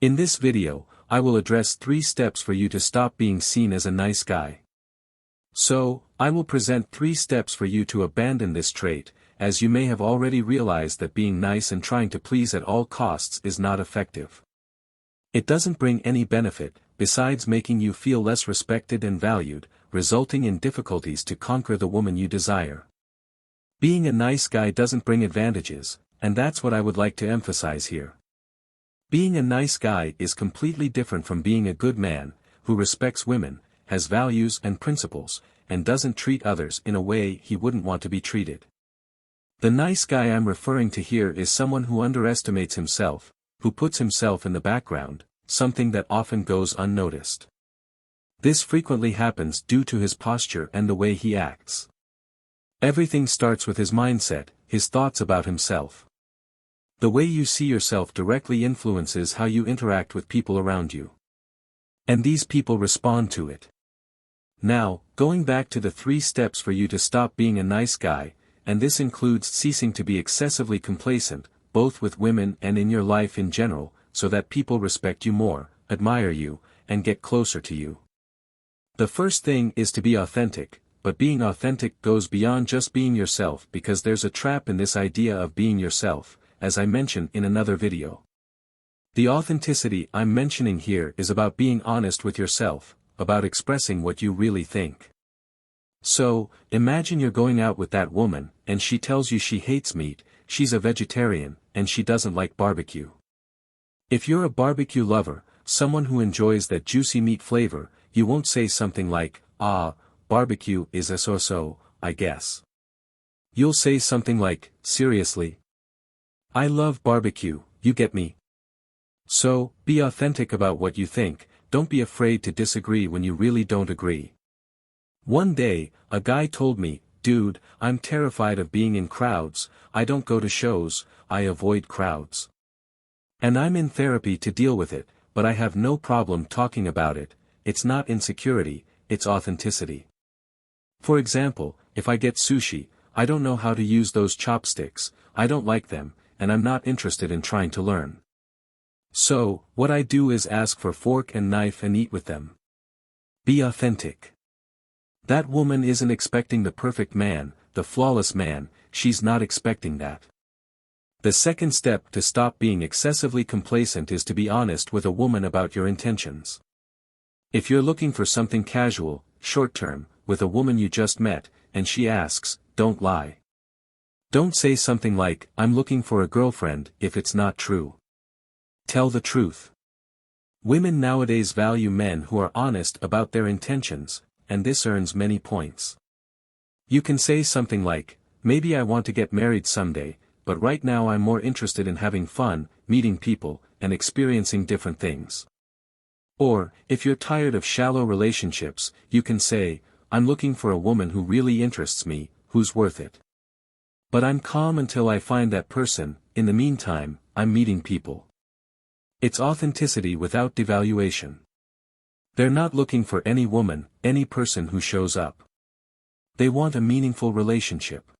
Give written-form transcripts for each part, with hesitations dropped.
In this video, I will address 3 steps for you to stop being seen as a nice guy. So, I will present 3 steps for you to abandon this trait, as you may have already realized that being nice and trying to please at all costs is not effective. It doesn't bring any benefit, besides making you feel less respected and valued, resulting in difficulties to conquer the woman you desire. Being a nice guy doesn't bring advantages, and that's what I would like to emphasize here. Being a nice guy is completely different from being a good man, who respects women, has values and principles, and doesn't treat others in a way he wouldn't want to be treated. The nice guy I'm referring to here is someone who underestimates himself, who puts himself in the background, something that often goes unnoticed. This frequently happens due to his posture and the way he acts. Everything starts with his mindset, his thoughts about himself. The way you see yourself directly influences how you interact with people around you. And these people respond to it. Now, going back to the 3 steps for you to stop being a nice guy, and this includes ceasing to be excessively complacent, both with women and in your life in general, so that people respect you more, admire you, and get closer to you. The first thing is to be authentic, but being authentic goes beyond just being yourself because there's a trap in this idea of being yourself, as I mentioned in another video. The authenticity I'm mentioning here is about being honest with yourself, about expressing what you really think. So, imagine you're going out with that woman, and she tells you she hates meat, she's a vegetarian, and she doesn't like barbecue. If you're a barbecue lover, someone who enjoys that juicy meat flavor, you won't say something like, barbecue is a so-so, I guess. You'll say something like, seriously? I love barbecue, you get me? So, be authentic about what you think, don't be afraid to disagree when you really don't agree. One day, a guy told me, dude, I'm terrified of being in crowds, I don't go to shows, I avoid crowds. And I'm in therapy to deal with it, but I have no problem talking about it, it's not insecurity, it's authenticity. For example, if I get sushi, I don't know how to use those chopsticks, I don't like them, and I'm not interested in trying to learn. So, what I do is ask for fork and knife and eat with them. Be authentic. That woman isn't expecting the perfect man, the flawless man, she's not expecting that. The second step to stop being excessively complacent is to be honest with a woman about your intentions. If you're looking for something casual, short-term, with a woman you just met, and she asks, don't lie. Don't say something like, I'm looking for a girlfriend, if it's not true. Tell the truth. Women nowadays value men who are honest about their intentions, and this earns many points. You can say something like, maybe I want to get married someday, but right now I'm more interested in having fun, meeting people, and experiencing different things. Or, if you're tired of shallow relationships, you can say, I'm looking for a woman who really interests me, who's worth it. But I'm calm until I find that person, in the meantime, I'm meeting people. It's authenticity without devaluation. They're not looking for any woman, any person who shows up. They want a meaningful relationship.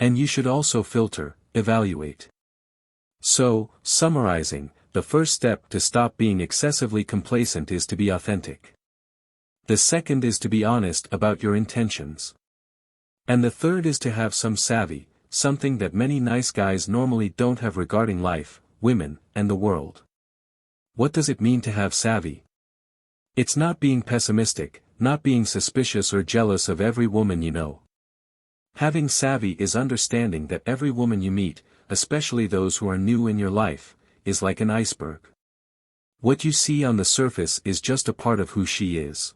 And you should also filter, evaluate. So, summarizing, the first step to stop being excessively complacent is to be authentic. The second is to be honest about your intentions. And the third is to have some savvy, something that many nice guys normally don't have regarding life, women, and the world. What does it mean to have savvy? It's not being pessimistic, not being suspicious or jealous of every woman you know. Having savvy is understanding that every woman you meet, especially those who are new in your life, is like an iceberg. What you see on the surface is just a part of who she is.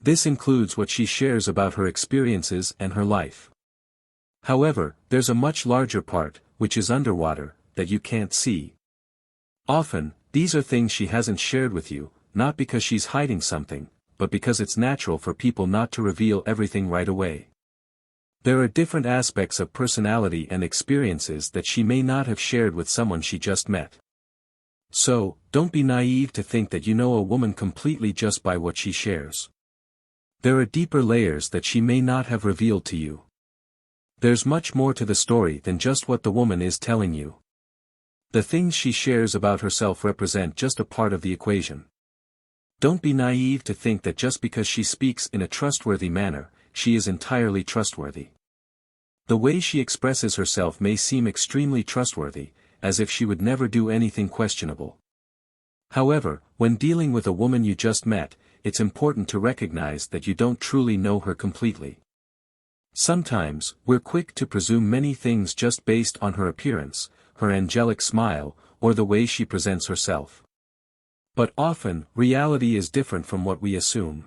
This includes what she shares about her experiences and her life. However, there's a much larger part, which is underwater, that you can't see. Often, these are things she hasn't shared with you, not because she's hiding something, but because it's natural for people not to reveal everything right away. There are different aspects of personality and experiences that she may not have shared with someone she just met. So, don't be naive to think that you know a woman completely just by what she shares. There are deeper layers that she may not have revealed to you. There's much more to the story than just what the woman is telling you. The things she shares about herself represent just a part of the equation. Don't be naive to think that just because she speaks in a trustworthy manner, she is entirely trustworthy. The way she expresses herself may seem extremely trustworthy, as if she would never do anything questionable. However, when dealing with a woman you just met, it's important to recognize that you don't truly know her completely. Sometimes, we're quick to presume many things just based on her appearance, her angelic smile, or the way she presents herself. But often, reality is different from what we assume.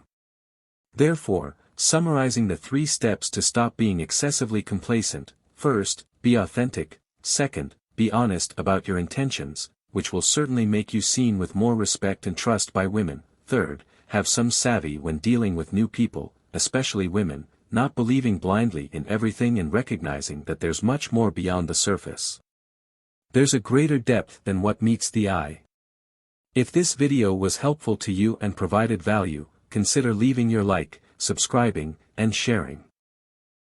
Therefore, summarizing the 3 steps to stop being excessively complacent: first, be authentic; second, be honest about your intentions, which will certainly make you seen with more respect and trust by women; third, have some savvy when dealing with new people, especially women, not believing blindly in everything and recognizing that there's much more beyond the surface. There's a greater depth than what meets the eye. If this video was helpful to you and provided value, consider leaving your like, subscribing, and sharing.